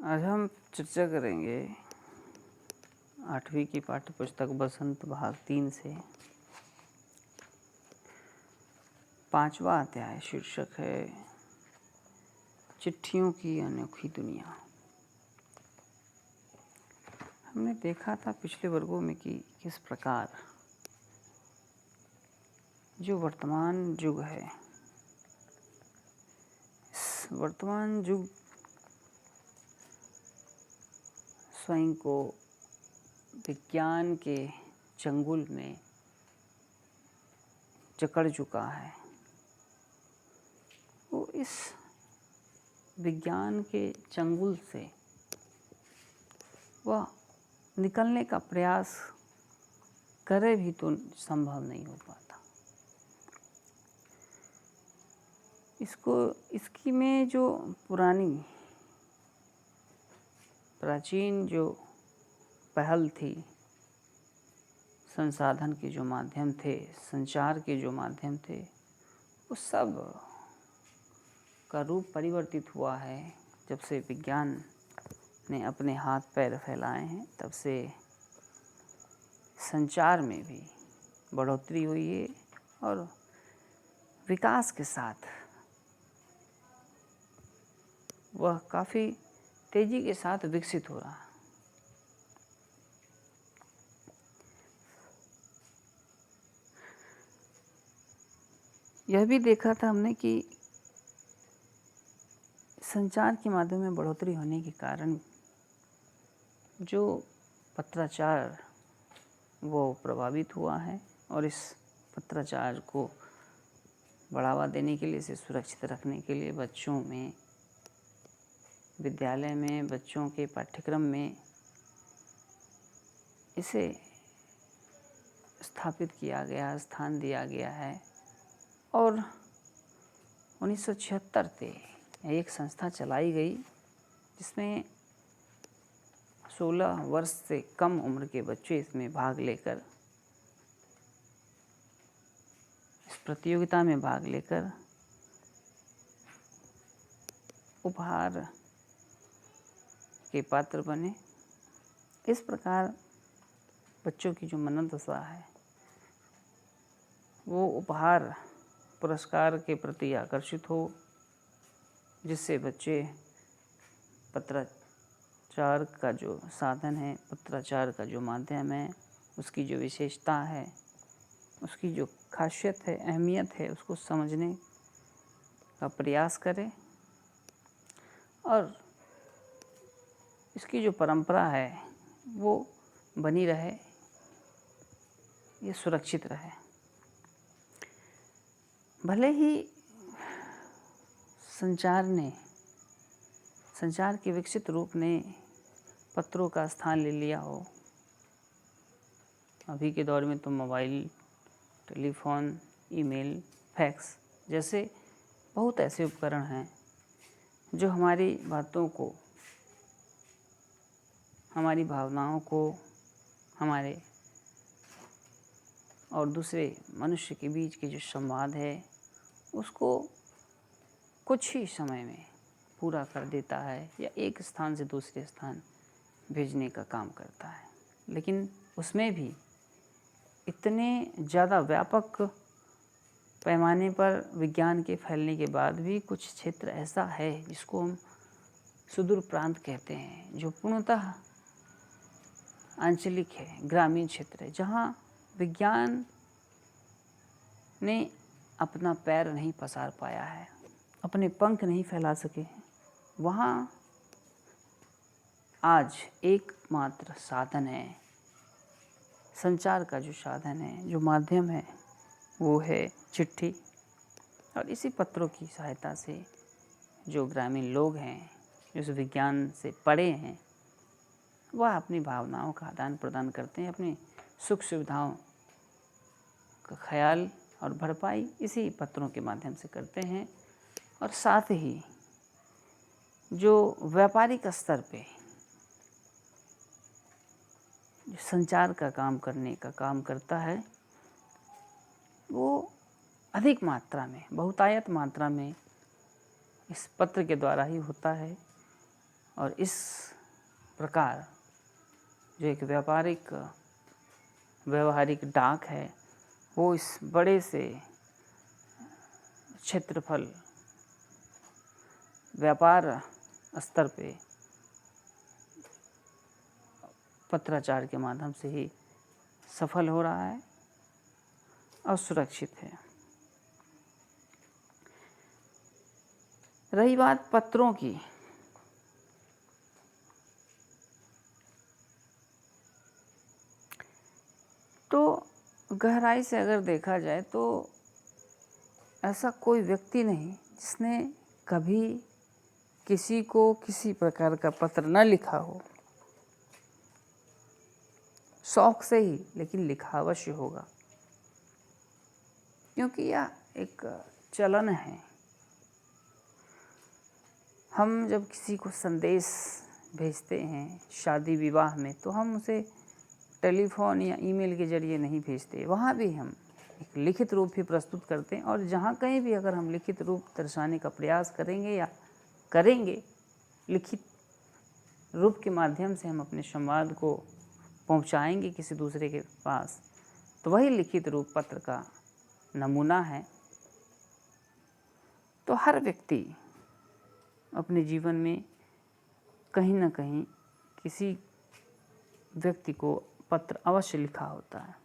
आज हम चर्चा करेंगे 8वीं की पाठ्य पुस्तक बसंत भाग 3 से 5वां अध्याय। शीर्षक है चिट्ठियों की अनोखी दुनिया। हमने देखा था पिछले वर्गों में कि किस प्रकार जो वर्तमान युग है, इस वर्तमान युग स्वयं को विज्ञान के चंगुल में जकड़ चुका है। वो इस विज्ञान के चंगुल से वह निकलने का प्रयास करे भी तो संभव नहीं हो पाता। इसकी में जो प्राचीन जो पहल थी, संसाधन के जो माध्यम थे, संचार के जो माध्यम थे, उस सब का रूप परिवर्तित हुआ है। जब से विज्ञान ने अपने हाथ पैर फैलाए हैं, तब से संचार में भी बढ़ोतरी हुई है और विकास के साथ वह काफ़ी तेज़ी के साथ विकसित हो रहा है। यह भी देखा था हमने कि संचार के माध्यम में बढ़ोतरी होने के कारण जो पत्राचार वो प्रभावित हुआ है, और इस पत्राचार को बढ़ावा देने के लिए, इसे सुरक्षित रखने के लिए बच्चों में, विद्यालय में, बच्चों के पाठ्यक्रम में इसे स्थापित किया गया, स्थान दिया गया है। और 1976 से एक संस्था चलाई गई जिसमें 16 वर्ष से कम उम्र के बच्चे इसमें भाग लेकर, इस प्रतियोगिता में भाग लेकर उपहार के पात्र बने। इस प्रकार बच्चों की जो मनोदशा है वो उपहार पुरस्कार के प्रति आकर्षित हो, जिससे बच्चे पत्राचार का जो साधन है, पत्राचार का जो माध्यम है, उसकी जो विशेषता है, उसकी जो खासियत है, अहमियत है, उसको समझने का प्रयास करें और इसकी जो परंपरा है वो बनी रहे, ये सुरक्षित रहे। भले ही संचार के विकसित रूप ने पत्रों का स्थान ले लिया हो। अभी के दौर में तो मोबाइल, टेलीफोन, ईमेल, फैक्स जैसे बहुत ऐसे उपकरण हैं जो हमारी बातों को, हमारी भावनाओं को, हमारे और दूसरे मनुष्य के बीच के जो संवाद है उसको कुछ ही समय में पूरा कर देता है, या एक स्थान से दूसरे स्थान भेजने का काम करता है। लेकिन उसमें भी इतने ज़्यादा व्यापक पैमाने पर विज्ञान के फैलने के बाद भी कुछ क्षेत्र ऐसा है जिसको हम सुदूर प्रांत कहते हैं, जो पूर्णतः आंचलिक है, ग्रामीण क्षेत्र है, जहाँ विज्ञान ने अपना पैर नहीं पसार पाया है, अपने पंख नहीं फैला सके। वहाँ आज एकमात्र साधन है, संचार का जो साधन है, जो माध्यम है, वो है चिट्ठी। और इसी पत्रों की सहायता से जो ग्रामीण लोग हैं, जो इस विज्ञान से पढ़े हैं, वह अपनी भावनाओं का आदान प्रदान करते हैं, अपनी सुख सुविधाओं का ख्याल और भरपाई इसी पत्रों के माध्यम से करते हैं। और साथ ही जो व्यापारिक स्तर पे संचार का काम करने का काम करता है, वो अधिक मात्रा में, बहुतायत मात्रा में इस पत्र के द्वारा ही होता है। और इस प्रकार जो एक व्यावहारिक डाक है वो इस बड़े से क्षेत्रफल व्यापार स्तर पे पत्राचार के माध्यम से ही सफल हो रहा है और सुरक्षित है। रही बात पत्रों की, तो गहराई से अगर देखा जाए तो ऐसा कोई व्यक्ति नहीं जिसने कभी किसी को किसी प्रकार का पत्र न लिखा हो, शौक से ही, लेकिन लिखा अवश्य होगा, क्योंकि यह एक चलन है। हम जब किसी को संदेश भेजते हैं शादी विवाह में, तो हम उसे टेलीफोन या ईमेल के जरिए नहीं भेजते, वहाँ भी हम एक लिखित रूप ही प्रस्तुत करते हैं। और जहाँ कहीं भी अगर हम लिखित रूप दर्शाने का प्रयास करेंगे, लिखित रूप के माध्यम से हम अपने संवाद को पहुँचाएंगे किसी दूसरे के पास, तो वही लिखित रूप पत्र का नमूना है। तो हर व्यक्ति अपने जीवन में कहीं न कहीं किसी व्यक्ति को पत्र अवश्य लिखा होता है।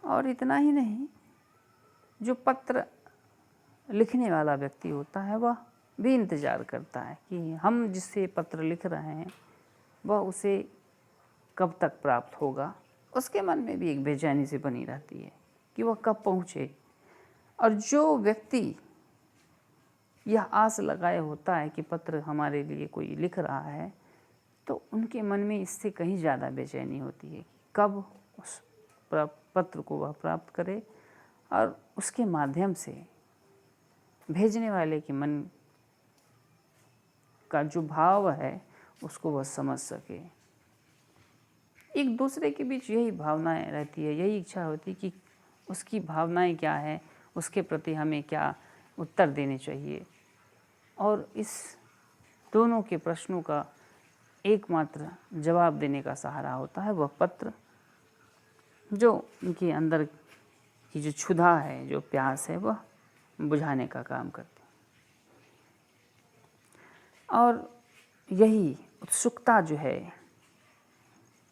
और इतना ही नहीं, जो पत्र लिखने वाला व्यक्ति होता है वह भी इंतज़ार करता है कि हम जिससे पत्र लिख रहे हैं वह उसे कब तक प्राप्त होगा। उसके मन में भी एक बेचैनी सी बनी रहती है कि वह कब पहुँचे। और जो व्यक्ति यह आस लगाए होता है कि पत्र हमारे लिए कोई लिख रहा है, तो उनके मन में इससे कहीं ज़्यादा बेचैनी होती है कि कब उस पत्र को वह प्राप्त करे और उसके माध्यम से भेजने वाले के मन का जो भाव है उसको वह समझ सके। एक दूसरे के बीच यही भावनाएं रहती है, यही इच्छा होती कि उसकी भावनाएं क्या है, उसके प्रति हमें क्या उत्तर देने चाहिए। और इस दोनों के प्रश्नों का एकमात्र जवाब देने का सहारा होता है वह पत्र, जो उनके अंदर की जो क्षुधा है, जो प्यास है, वह बुझाने का काम करते हैं। और यही उत्सुकता जो है,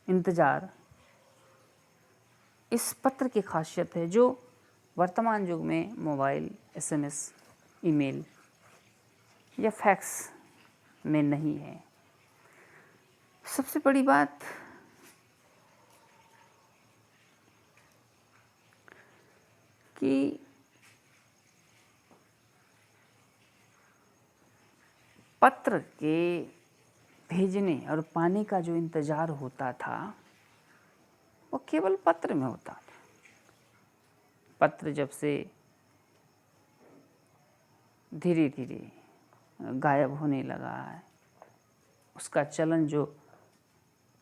इंतज़ार, इस पत्र की खासियत है जो वर्तमान युग में मोबाइल, SMS, ईमेल या फैक्स में नहीं है। सबसे बड़ी बात कि पत्र के भेजने और पाने का जो इंतज़ार होता था वो केवल पत्र में होता था। पत्र जब से धीरे धीरे गायब होने लगा है, उसका चलन जो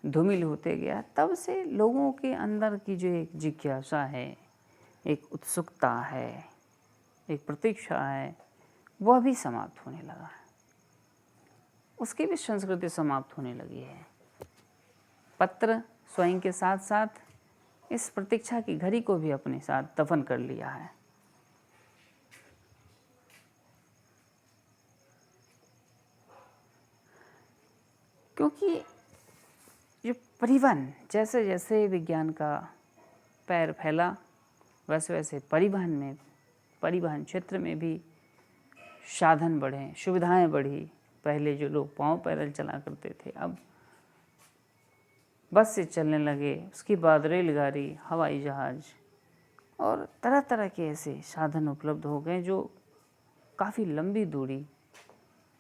धूमिल होते गया, तब से लोगों के अंदर की जो एक जिज्ञासा है, एक उत्सुकता है, एक प्रतीक्षा है, वह भी समाप्त होने लगा है। उसकी भी संस्कृति समाप्त होने लगी है। पत्र स्वयं के साथ साथ इस प्रतीक्षा की घड़ी को भी अपने साथ दफन कर लिया है। क्योंकि जो परिवहन, जैसे जैसे विज्ञान का पैर फैला, वैसे वैसे परिवहन क्षेत्र में भी साधन बढ़े, सुविधाएं बढ़ी। पहले जो लोग पांव पैदल चला करते थे, अब बस से चलने लगे, उसके बाद रेलगाड़ी, हवाई जहाज़ और तरह तरह के ऐसे साधन उपलब्ध हो गए जो काफ़ी लंबी दूरी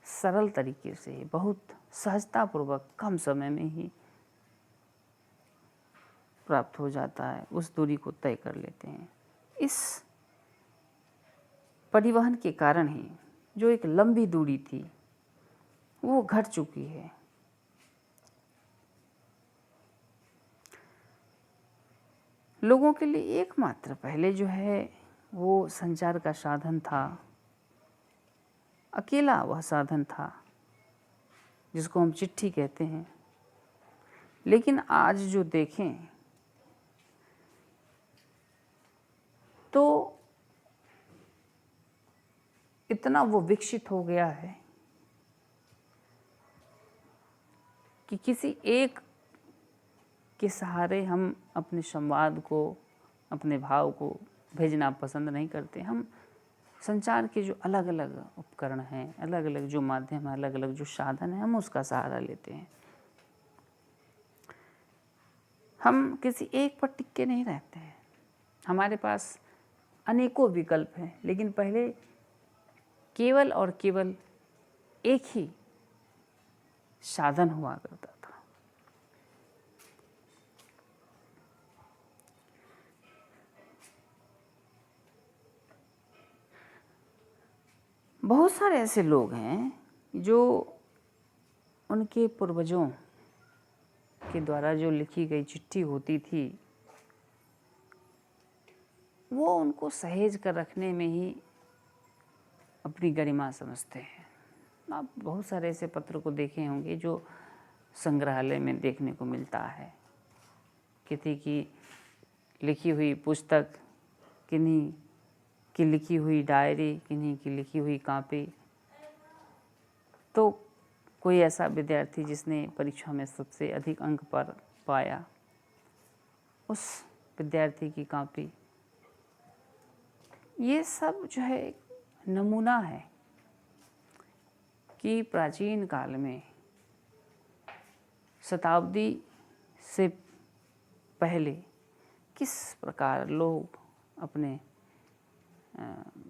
सरल तरीके से, बहुत सहजतापूर्वक, कम समय में ही प्राप्त हो जाता है, उस दूरी को तय कर लेते हैं। इस परिवहन के कारण ही जो एक लंबी दूरी थी वो घट चुकी है। लोगों के लिए एकमात्र पहले जो है वो संचार का साधन था, अकेला वह साधन था जिसको हम चिट्ठी कहते हैं। लेकिन आज जो देखें तो इतना वो विकसित हो गया है कि किसी एक के सहारे हम अपने संवाद को, अपने भाव को भेजना पसंद नहीं करते। हम संचार के जो अलग अलग उपकरण हैं, अलग अलग जो माध्यम है, अलग अलग जो साधन है, हम उसका सहारा लेते हैं। हम किसी एक पर टिक के नहीं रहते हैं। हमारे पास अनेकों विकल्प हैं, लेकिन पहले केवल और केवल एक ही साधन हुआ करता था। बहुत सारे ऐसे लोग हैं जो उनके पूर्वजों के द्वारा जो लिखी गई चिट्ठी होती थी वो उनको सहेज कर रखने में ही अपनी गरिमा समझते हैं। आप बहुत सारे ऐसे पत्र को देखे होंगे जो संग्रहालय में देखने को मिलता है। किसी की लिखी हुई पुस्तक, किन्हीं की लिखी हुई डायरी, किन्हीं की लिखी हुई कॉपी। तो कोई ऐसा विद्यार्थी जिसने परीक्षा में सबसे अधिक अंक पर पाया, उस विद्यार्थी की कॉपी। ये सब जो है एक नमूना है कि प्राचीन काल में शताब्दी से पहले किस प्रकार लोग अपने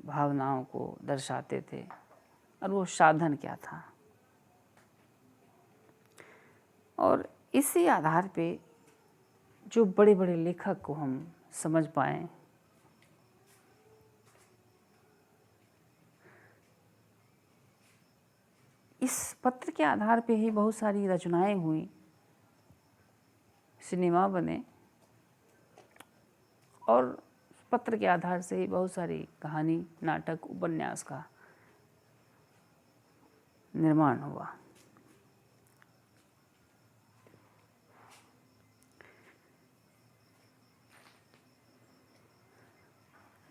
भावनाओं को दर्शाते थे और वो साधन क्या था। और इसी आधार पे जो बड़े बड़े लेखक को हम समझ पाएं, इस पत्र के आधार पे ही बहुत सारी रचनाएं हुई, सिनेमा बने और पत्र के आधार से ही बहुत सारी कहानी, नाटक, उपन्यास का निर्माण हुआ।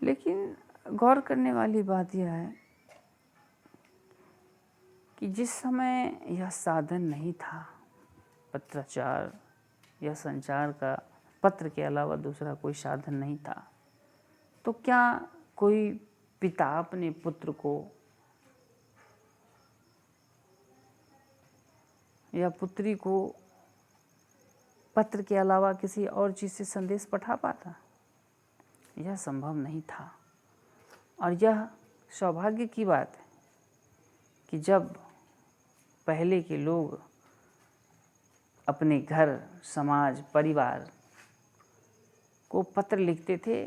लेकिन गौर करने वाली बात यह है कि जिस समय यह साधन नहीं था, पत्राचार या संचार का, पत्र के अलावा दूसरा कोई साधन नहीं था, तो क्या कोई पिता अपने पुत्र को या पुत्री को पत्र के अलावा किसी और चीज़ से संदेश पठा पाता? यह संभव नहीं था। और यह सौभाग्य की बात है कि जब पहले के लोग अपने घर, समाज, परिवार को पत्र लिखते थे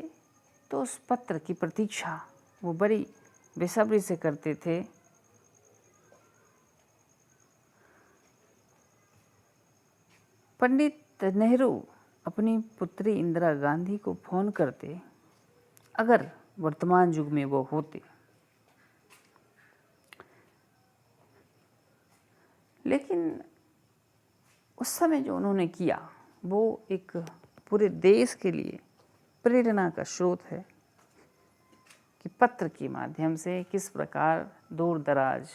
तो उस पत्र की प्रतीक्षा वो बड़ी बेसब्री से करते थे। पंडित नेहरू अपनी पुत्री इंदिरा गांधी को फ़ोन करते, अगर वर्तमान युग में वो होते, लेकिन उस समय जो उन्होंने किया वो एक पूरे देश के लिए प्रेरणा का स्रोत है कि पत्र के माध्यम से किस प्रकार दूर दराज,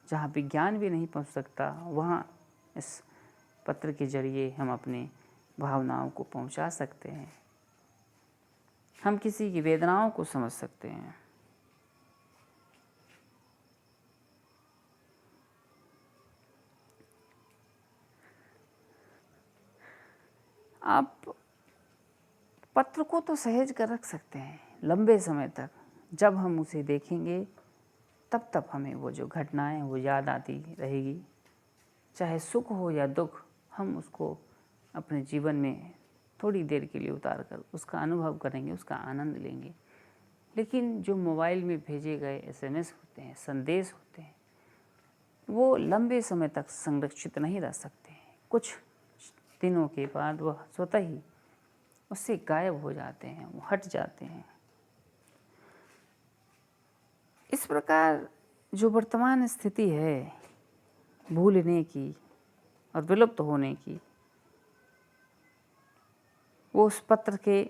जहाँ विज्ञान भी नहीं पहुँच सकता, वहाँ इस पत्र के जरिए हम अपनी भावनाओं को पहुँचा सकते हैं। हम किसी की वेदनाओं को समझ सकते हैं। आप पत्र को तो सहेज कर रख सकते हैं लंबे समय तक। जब हम उसे देखेंगे तब हमें वो जो घटनाएं वो याद आती रहेगी, चाहे सुख हो या दुख, हम उसको अपने जीवन में थोड़ी देर के लिए उतार कर उसका अनुभव करेंगे, उसका आनंद लेंगे। लेकिन जो मोबाइल में भेजे गए SMS होते हैं, संदेश होते हैं, वो लंबे समय तक संरक्षित नहीं रह सकते हैं। कुछ दिनों के बाद वह स्वतः ही उससे गायब हो जाते हैं, वो हट जाते हैं। इस प्रकार जो वर्तमान स्थिति है भूलने की और विलुप्त होने की, वो उस पत्र के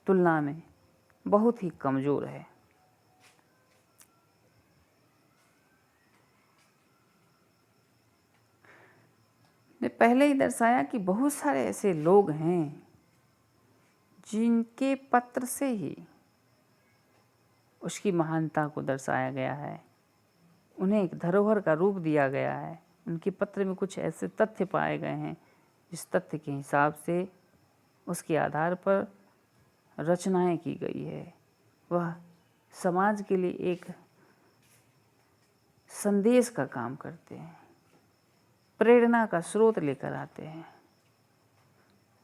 तुलना में बहुत ही कमज़ोर है। ने पहले ही दर्शाया कि बहुत सारे ऐसे लोग हैं जिनके पत्र से ही उसकी महानता को दर्शाया गया है, उन्हें एक धरोहर का रूप दिया गया है। उनके पत्र में कुछ ऐसे तथ्य पाए गए हैं जिस तथ्य के हिसाब से उसके आधार पर रचनाएं की गई है। वह समाज के लिए एक संदेश का काम करते हैं, प्रेरणा का स्रोत लेकर आते हैं।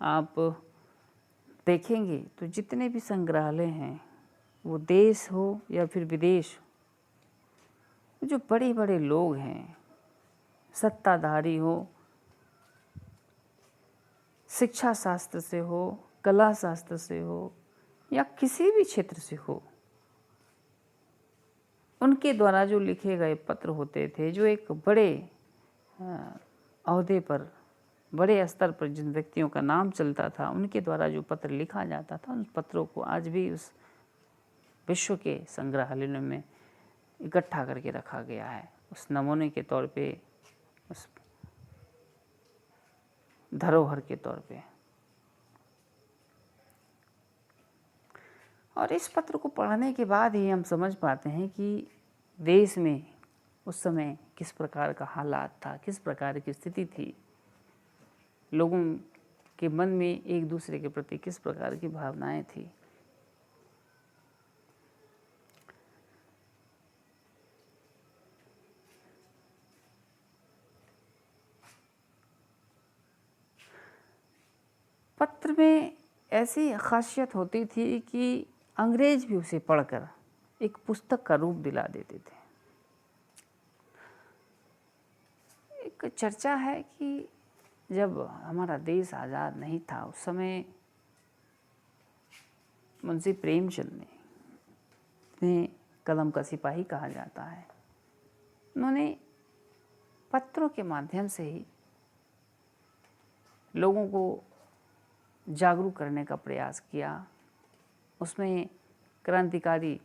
आप देखेंगे तो जितने भी संग्रहालय हैं, वो देश हो या फिर विदेश, जो बड़े बड़े लोग हैं, सत्ताधारी हो, शिक्षा शास्त्र से हो, कला शास्त्र से हो या किसी भी क्षेत्र से हो, उनके द्वारा जो लिखे गए पत्र होते थे, जो एक बड़े ओहदे पर, बड़े स्तर पर जिन व्यक्तियों का नाम चलता था, उनके द्वारा जो पत्र लिखा जाता था, उन पत्रों को आज भी उस विश्व के संग्रहालयों में इकट्ठा करके रखा गया है, उस नमूने के तौर पे, उस धरोहर के तौर पे। और इस पत्र को पढ़ने के बाद ही हम समझ पाते हैं कि देश में उस समय किस प्रकार का हालात था, किस प्रकार की स्थिति थी, लोगों के मन में एक दूसरे के प्रति किस प्रकार की भावनाएं थी। पत्र में ऐसी खासियत होती थी कि अंग्रेज भी उसे पढ़कर एक पुस्तक का रूप दिला देते थे। एक चर्चा है कि जब हमारा देश आज़ाद नहीं था, उस समय मुंशी प्रेमचंद ने कलम का सिपाही कहा जाता है, उन्होंने पत्रों के माध्यम से ही लोगों को जागरूक करने का प्रयास किया। उसमें क्रांतिकारी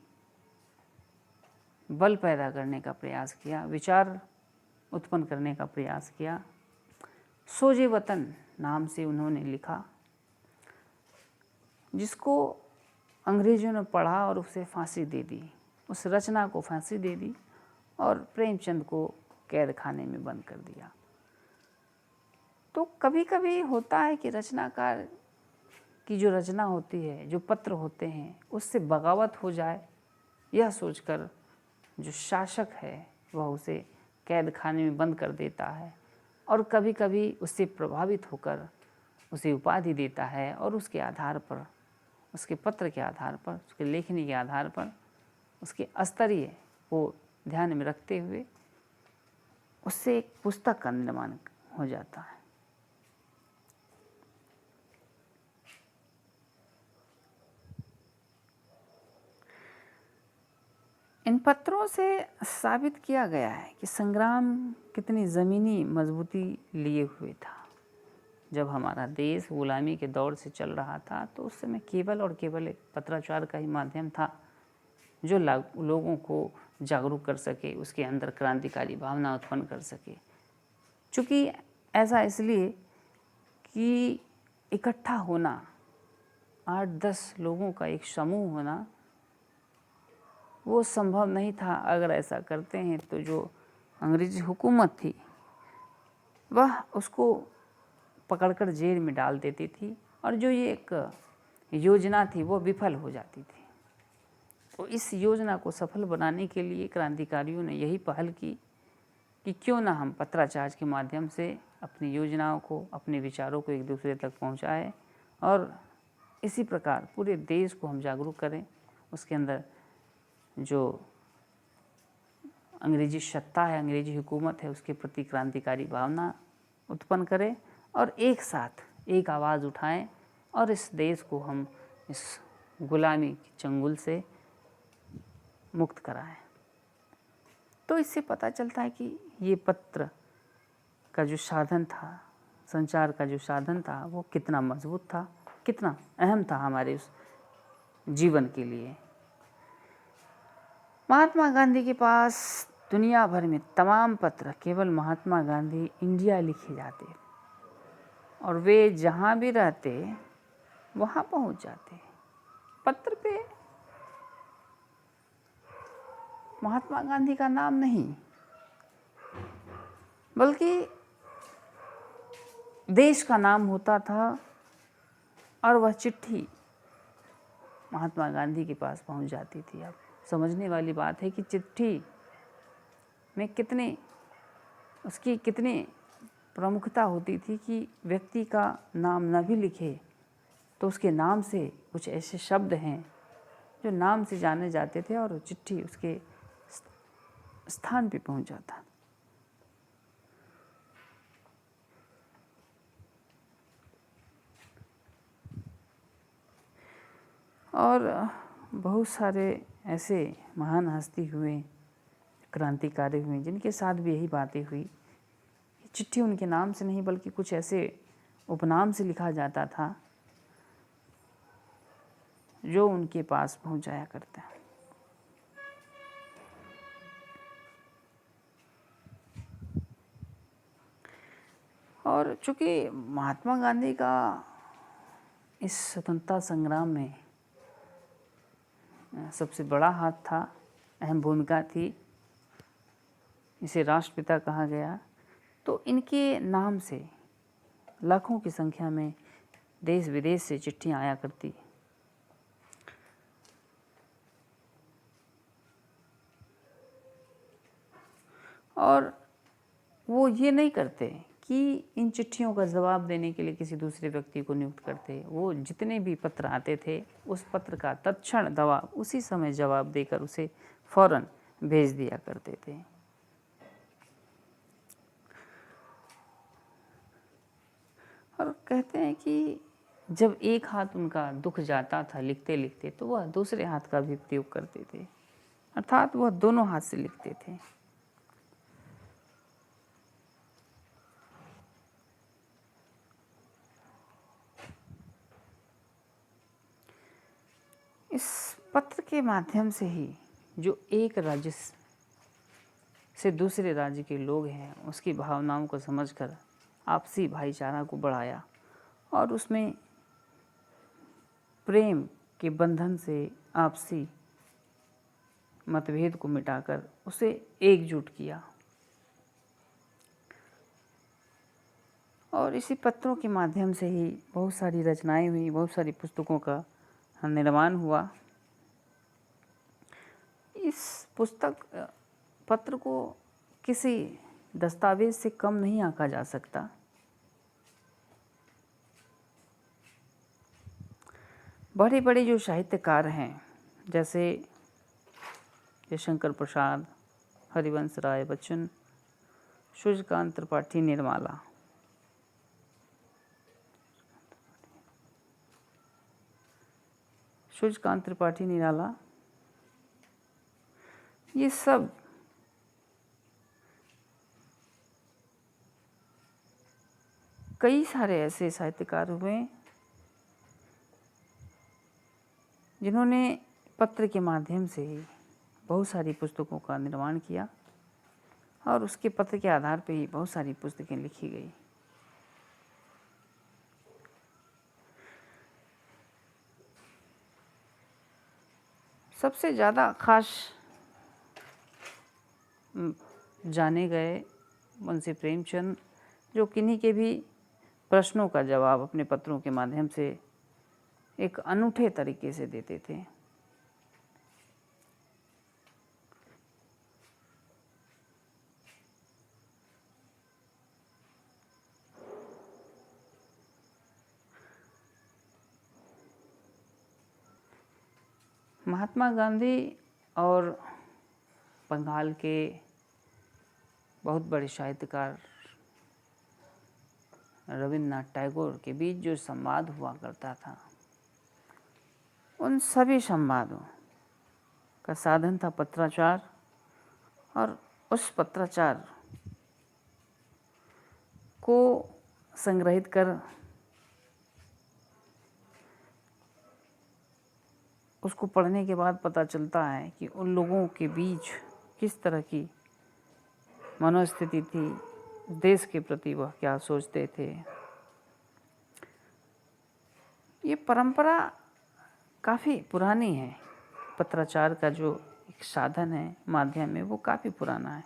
बल पैदा करने का प्रयास किया, विचार उत्पन्न करने का प्रयास किया। सोजे वतन नाम से उन्होंने लिखा, जिसको अंग्रेजों ने पढ़ा और उसे फांसी दे दी, उस रचना को फांसी दे दी और प्रेमचंद को कैद खाने में बंद कर दिया। तो कभी कभी होता है कि रचनाकार की जो रचना होती है, जो पत्र होते हैं, उससे बगावत हो जाए, यह सोचकर जो शासक है वह उसे कैद खाने में बंद कर देता है, और कभी कभी उससे प्रभावित होकर उसे उपाधि देता है और उसके आधार पर, उसके पत्र के आधार पर, उसके लेखनी के आधार पर, उसके स्तरीय को ध्यान में रखते हुए उससे एक पुस्तक का निर्माण हो जाता है। इन पत्रों से साबित किया गया है कि संग्राम कितनी ज़मीनी मजबूती लिए हुए था। जब हमारा देश गुलामी के दौर से चल रहा था, तो उस समय केवल और केवल एक पत्राचार का ही माध्यम था जो लोगों को जागरूक कर सके, उसके अंदर क्रांतिकारी भावना उत्पन्न कर सके। चूँकि ऐसा इसलिए कि इकट्ठा होना, 8-10 लोगों का एक समूह होना, वो संभव नहीं था। अगर ऐसा करते हैं तो जो अंग्रेज़ी हुकूमत थी वह उसको पकड़कर जेल में डाल देती थी, और जो ये एक योजना थी वो विफल हो जाती थी। तो इस योजना को सफल बनाने के लिए क्रांतिकारियों ने यही पहल की कि क्यों ना हम पत्राचार के माध्यम से अपनी योजनाओं को, अपने विचारों को एक दूसरे तक पहुंचाएं, और इसी प्रकार पूरे देश को हम जागरूक करें, उसके अंदर जो अंग्रेजी सत्ता है, अंग्रेजी हुकूमत है, उसके प्रति क्रांतिकारी भावना उत्पन्न करें और एक साथ एक आवाज़ उठाएं और इस देश को हम इस गुलामी के चंगुल से मुक्त कराएं। तो इससे पता चलता है कि ये पत्र का जो साधन था, संचार का जो साधन था, वो कितना मजबूत था, कितना अहम था हमारे उस जीवन के लिए। महात्मा गांधी के पास दुनिया भर में तमाम पत्र केवल महात्मा गांधी इंडिया लिखे जाते और वे जहाँ भी रहते वहाँ पहुँच जाते। पत्र पे महात्मा गांधी का नाम नहीं, बल्कि देश का नाम होता था और वह चिट्ठी महात्मा गांधी के पास पहुंच जाती थी। अब समझने वाली बात है कि चिट्ठी में उसकी कितनी प्रमुखता होती थी कि व्यक्ति का नाम न भी लिखे तो उसके नाम से कुछ ऐसे शब्द हैं जो नाम से जाने जाते थे और चिट्ठी उसके स्थान पे पहुंच जाता। और बहुत सारे ऐसे महान हस्ती हुए, क्रांतिकारी हुए, जिनके साथ भी यही बातें हुई। चिट्ठी उनके नाम से नहीं बल्कि कुछ ऐसे उपनाम से लिखा जाता था जो उनके पास पहुंच जाया करता है। और चूँकि महात्मा गांधी का इस स्वतंत्रता संग्राम में सबसे बड़ा हाथ था, अहम भूमिका थी, इसे राष्ट्रपिता कहा गया, तो इनके नाम से लाखों की संख्या में देश विदेश से चिट्ठियाँ आया करती। और वो ये नहीं करते कि इन चिट्ठियों का जवाब देने के लिए किसी दूसरे व्यक्ति को नियुक्त करते। वो जितने भी पत्र आते थे उस पत्र का तत्क्षण जवाब उसी समय जवाब देकर उसे फौरन भेज दिया करते थे। और कहते हैं कि जब एक हाथ उनका दुख जाता था लिखते लिखते तो वह दूसरे हाथ का भी प्रयोग करते थे, अर्थात वह दोनों हाथ से लिखते थे। इस पत्र के माध्यम से ही जो एक राज्य से दूसरे राज्य के लोग हैं उसकी भावनाओं को समझकर आपसी भाईचारा को बढ़ाया और उसमें प्रेम के बंधन से आपसी मतभेद को मिटाकर उसे एकजुट किया। और इसी पत्रों के माध्यम से ही बहुत सारी रचनाएं हुई, बहुत सारी पुस्तकों का निर्माण हुआ। इस पत्र को किसी दस्तावेज से कम नहीं आंका जा सकता। बड़े बड़े जो साहित्यकार हैं जैसे जयशंकर प्रसाद, हरिवंश राय बच्चन, सूर्यकांत त्रिपाठी निर्मला, ये सब कई सारे ऐसे साहित्यकार हुए जिन्होंने पत्र के माध्यम से ही बहुत सारी पुस्तकों का निर्माण किया और उसके पत्र के आधार पर ही बहुत सारी पुस्तकें लिखी गई। सबसे ज़्यादा खास जाने गए मुंशी प्रेमचंद, जो किन्हीं के भी प्रश्नों का जवाब अपने पत्रों के माध्यम से एक अनूठे तरीके से देते थे। महात्मा गांधी और बंगाल के बहुत बड़े साहित्यकार रविन्द्रनाथ टैगोर के बीच जो संवाद हुआ करता था, उन सभी संवादों का साधन था पत्राचार, और उस पत्राचार को संग्रहित कर उसको पढ़ने के बाद पता चलता है कि उन लोगों के बीच किस तरह की मनोस्थिति थी, देश के प्रति वह क्या सोचते थे। ये परंपरा काफ़ी पुरानी है। पत्राचार का जो एक साधन है, माध्यम है, वो काफ़ी पुराना है।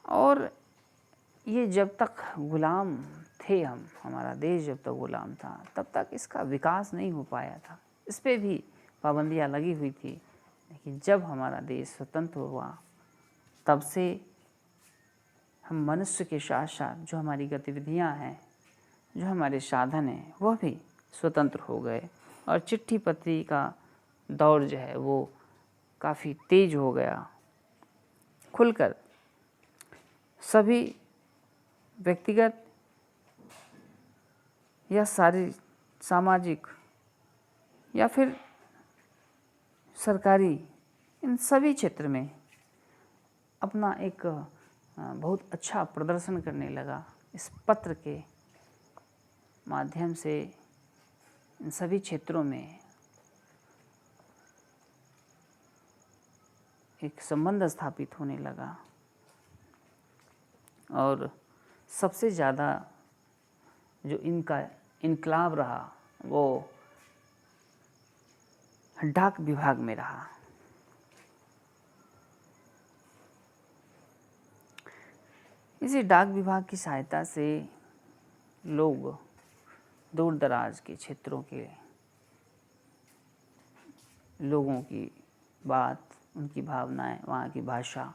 और ये जब तक गुलाम थे हम, हमारा देश जब तक गुलाम था, तब तक इसका विकास नहीं हो पाया था। इस पे भी पाबंदियाँ लगी हुई थी। लेकिन जब हमारा देश स्वतंत्र हुआ, तब से हम मनुष्य के साथ साथ जो हमारी गतिविधियाँ हैं, जो हमारे साधन हैं, वह भी स्वतंत्र हो गए। और चिट्ठी पत्री का दौर जो है वो काफ़ी तेज हो गया। खुलकर सभी व्यक्तिगत या सामाजिक या फिर सरकारी, इन सभी क्षेत्र में अपना एक बहुत अच्छा प्रदर्शन करने लगा। इस पत्र के माध्यम से इन सभी क्षेत्रों में एक संबंध स्थापित होने लगा। और सबसे ज़्यादा जो इनका इनकलाब रहा वो डाक विभाग में रहा। इसी डाक विभाग की सहायता से लोग दूर दराज के क्षेत्रों के लोगों की बात, उनकी भावनाएं, वहाँ की भाषा,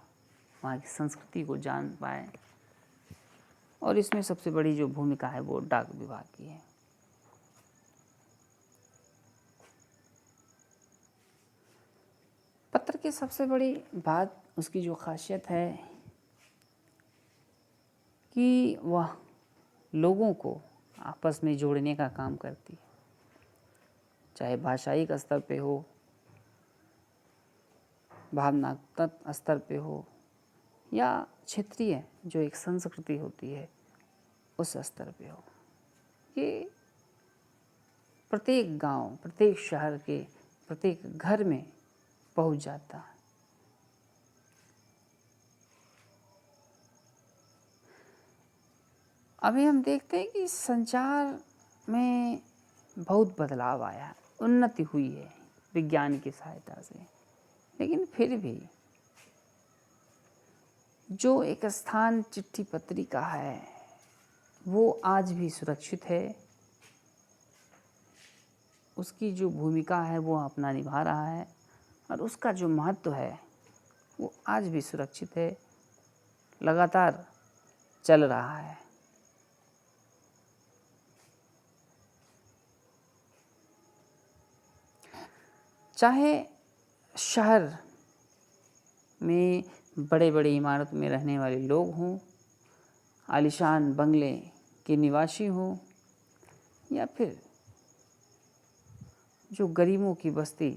वहाँ की संस्कृति को जान पाए। और इसमें सबसे बड़ी जो भूमिका है वो डाक विभाग की है। पत्र की सबसे बड़ी बात, उसकी जो खासियत है कि वह लोगों को आपस में जोड़ने का काम करती है, चाहे भाषायिक स्तर पे हो, भावनात्मक स्तर पे हो, या क्षेत्रीय जो एक संस्कृति होती है उस स्तर पे हो। ये प्रत्येक गांव, प्रत्येक शहर के प्रत्येक घर में पहुंच जाता है। अभी हम देखते हैं कि संचार में बहुत बदलाव आया है, उन्नति हुई है विज्ञान की सहायता से। लेकिन फिर भी जो एक स्थान चिट्ठी पत्री का है वो आज भी सुरक्षित है। उसकी जो भूमिका है वो अपना निभा रहा है, और उसका जो महत्व है वो आज भी सुरक्षित है, लगातार चल रहा है। चाहे शहर में बड़े बड़े इमारत में रहने वाले लोग हों, आलीशान बंगले के निवासी हों, या फिर जो गरीबों की बस्ती,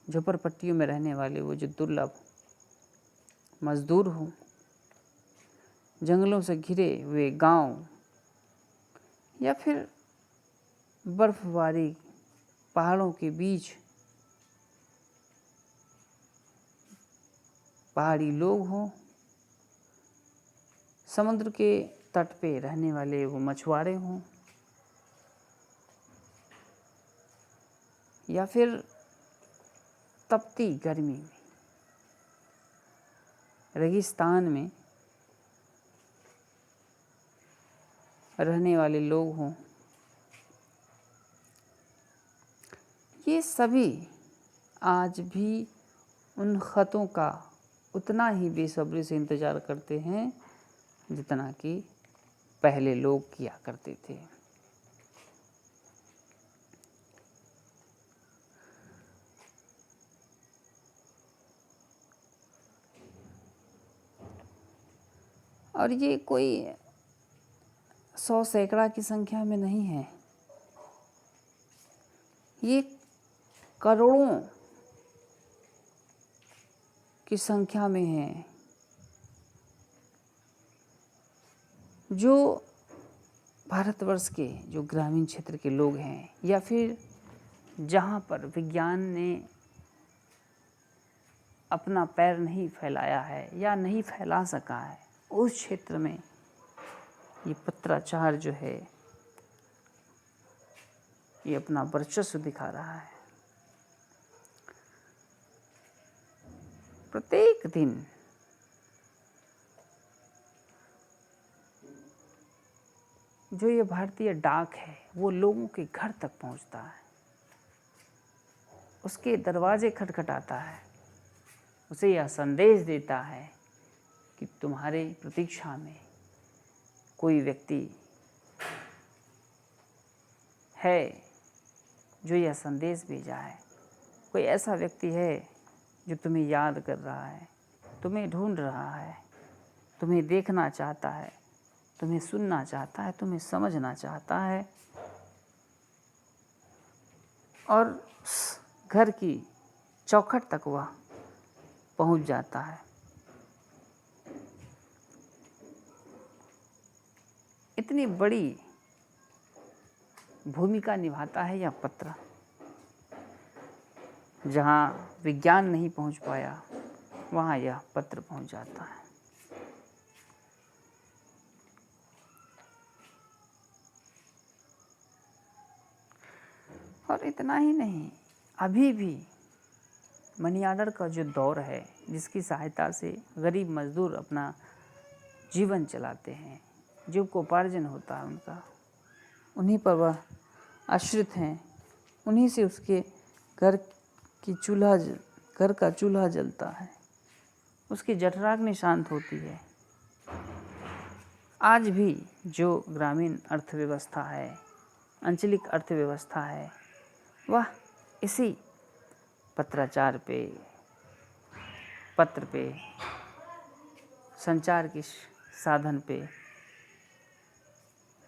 झोपड़पट्टियों में रहने वाले वो जो दुर्लभ मजदूर हों, जंगलों से घिरे हुए गांव, या फिर बर्फबारी पहाड़ों के बीच पहाड़ी लोग हों, समुद्र के तट पे रहने वाले वो मछुआरे हों, या फिर तपती गर्मी में रेगिस्तान में रहने वाले लोग हों, ये सभी आज भी उन ख़तों का उतना ही बेसब्री से इंतज़ार करते हैं जितना कि पहले लोग किया करते थे। और ये कोई 100 सैकड़ा की संख्या में नहीं है, ये करोड़ों की संख्या में है, जो भारतवर्ष के जो ग्रामीण क्षेत्र के लोग हैं या फिर जहाँ पर विज्ञान ने अपना पैर नहीं फैलाया है या नहीं फैला सका है, उस क्षेत्र में ये पत्राचार जो है ये अपना वर्चस्व दिखा रहा है। प्रत्येक दिन जो ये भारतीय डाक है वो लोगों के घर तक पहुंचता है, उसके दरवाजे खटखटाता है, उसे यह संदेश देता है कि तुम्हारे प्रतीक्षा में कोई व्यक्ति है जो यह संदेश भेजा है, कोई ऐसा व्यक्ति है जो तुम्हें याद कर रहा है, तुम्हें ढूंढ रहा है, तुम्हें देखना चाहता है, तुम्हें सुनना चाहता है, तुम्हें समझना चाहता है और घर की चौखट तक वह पहुंच जाता है। इतनी बड़ी भूमिका निभाता है यह पत्र, जहाँ विज्ञान नहीं पहुंच पाया वहाँ यह पत्र पहुंच जाता है। और इतना ही नहीं, अभी भी मनी ऑर्डर का जो दौर है, जिसकी सहायता से गरीब मजदूर अपना जीवन चलाते हैं, जीविकोपार्जन होता है उनका, उन्हीं पर वह आश्रित हैं, उन्हीं से उसके घर का चूल्हा जलता है, उसकी जठराग्नि शांत होती है। आज भी जो ग्रामीण अर्थव्यवस्था है, आंचलिक अर्थव्यवस्था है, वह इसी पत्राचार पे, पत्र पे, संचार के साधन पे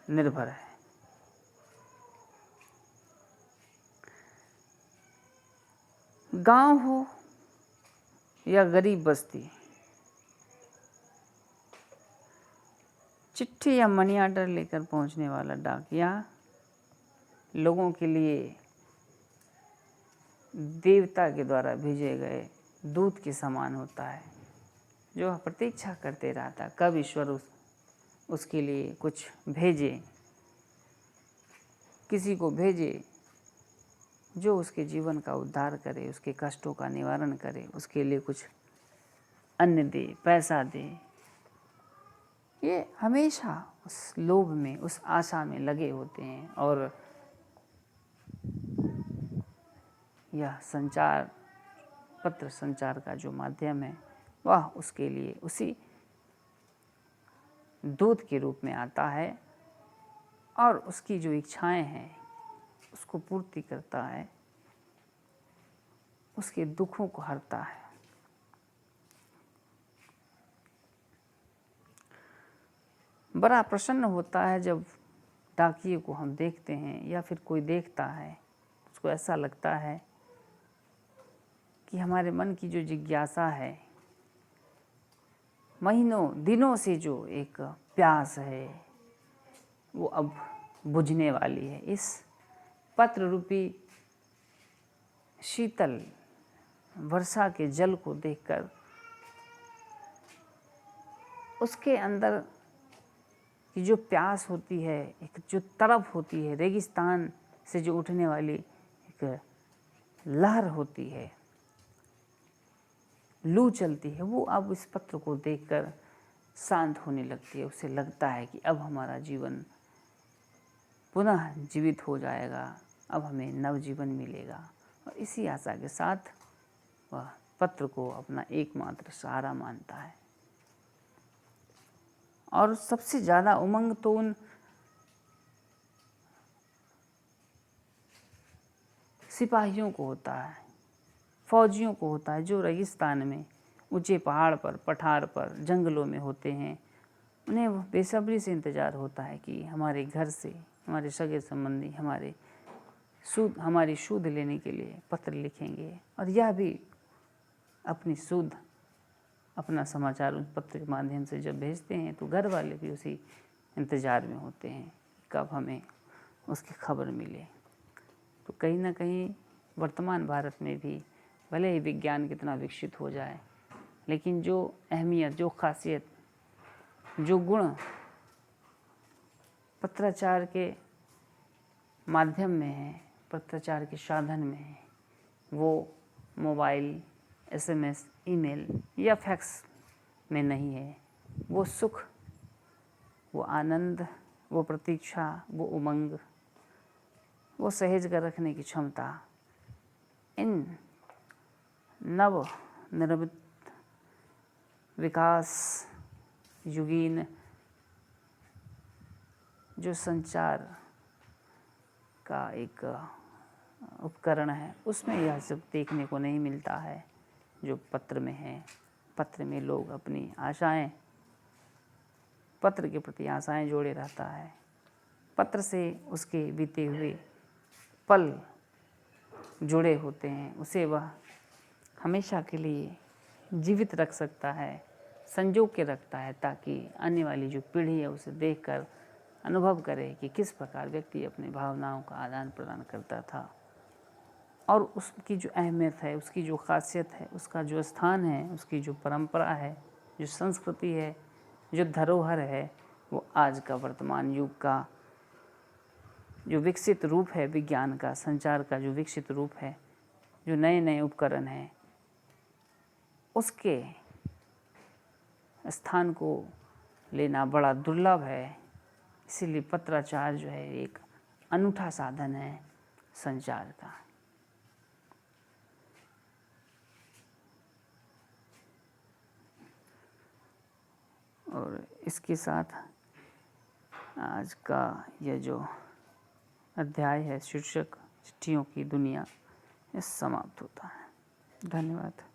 निर्भर है। गांव हो या गरीब बस्ती, चिट्ठी या मनी ऑर्डर लेकर पहुंचने वाला डाकिया लोगों के लिए देवता के द्वारा भेजे गए दूत के समान होता है, जो प्रतीक्षा करते रहता है कब ईश्वर उसके लिए कुछ भेजे, किसी को भेजे जो उसके जीवन का उद्धार करे, उसके कष्टों का निवारण करे, उसके लिए कुछ अन्न दे, पैसा दे। ये हमेशा उस लोभ में, उस आशा में लगे होते हैं। और यह संचार, पत्र संचार का जो माध्यम है, वह उसके लिए उसी दूत के रूप में आता है और उसकी जो इच्छाएं हैं उसको पूर्ति करता है, उसके दुखों को हरता है। बड़ा प्रसन्न होता है जब डाकिये को हम देखते हैं या फिर कोई देखता है, उसको ऐसा लगता है कि हमारे मन की जो जिज्ञासा है, महीनों दिनों से जो एक प्यास है, वो अब बुझने वाली है। इस पत्र रूपी शीतल वर्षा के जल को देखकर उसके अंदर की जो प्यास होती है, एक जो तड़प होती है, रेगिस्तान से जो उठने वाली एक लहर होती है, लू चलती है, वो अब इस पत्र को देखकर शांत होने लगती है। उसे लगता है कि अब हमारा जीवन पुनः जीवित हो जाएगा, अब हमें नवजीवन मिलेगा। और इसी आशा के साथ वह पत्र को अपना एकमात्र सहारा मानता है। और सबसे ज़्यादा उमंग तो उन सिपाहियों को होता है, फौजियों को होता है, जो रेगिस्तान में, ऊंचे पहाड़ पर, पठार पर, जंगलों में होते हैं। उन्हें वो बेसब्री से इंतज़ार होता है कि हमारे घर से हमारे सगे संबंधी हमारी सूद लेने के लिए पत्र लिखेंगे, और यह भी अपनी सूद अपना समाचार उस पत्र के माध्यम से जब भेजते हैं तो घर वाले भी उसी इंतज़ार में होते हैं कब हमें उसकी खबर मिले। तो कहीं ना कहीं वर्तमान भारत में भी भले ही विज्ञान कितना विकसित हो जाए, लेकिन जो अहमियत, जो खासियत, जो गुण पत्राचार के माध्यम में है, पत्राचार के साधन में है, वो मोबाइल, SMS, ईमेल या फैक्स में नहीं है। वो सुख, वो आनंद, वो प्रतीक्षा, वो उमंग, वो सहेज कर रखने की क्षमता इन नव निर्मित विकास युगीन जो संचार का एक उपकरण है, उसमें यह सब देखने को नहीं मिलता है जो पत्र में है। पत्र में लोग अपनी आशाएं, पत्र के प्रति आशाएं जोड़े रहता है। पत्र से उसके बीते हुए पल जुड़े होते हैं, उसे वह हमेशा के लिए जीवित रख सकता है, संजो के रखता है, ताकि आने वाली जो पीढ़ी है उसे देखकर अनुभव करे कि किस प्रकार व्यक्ति अपनी भावनाओं का आदान प्रदान करता था, और उसकी जो अहमियत है, उसकी जो खासियत है, उसका जो स्थान है, उसकी जो परंपरा है, जो संस्कृति है, जो धरोहर है, वो आज का वर्तमान युग का जो विकसित रूप है, विज्ञान का, संचार का जो विकसित रूप है, जो नए नए उपकरण हैं, उसके स्थान को लेना बड़ा दुर्लभ है। इसीलिए पत्राचार जो है एक अनूठा साधन है संचार का। और इसके साथ आज का यह जो अध्याय है शीर्षक चिट्ठियों की दुनिया, यह समाप्त होता है। धन्यवाद।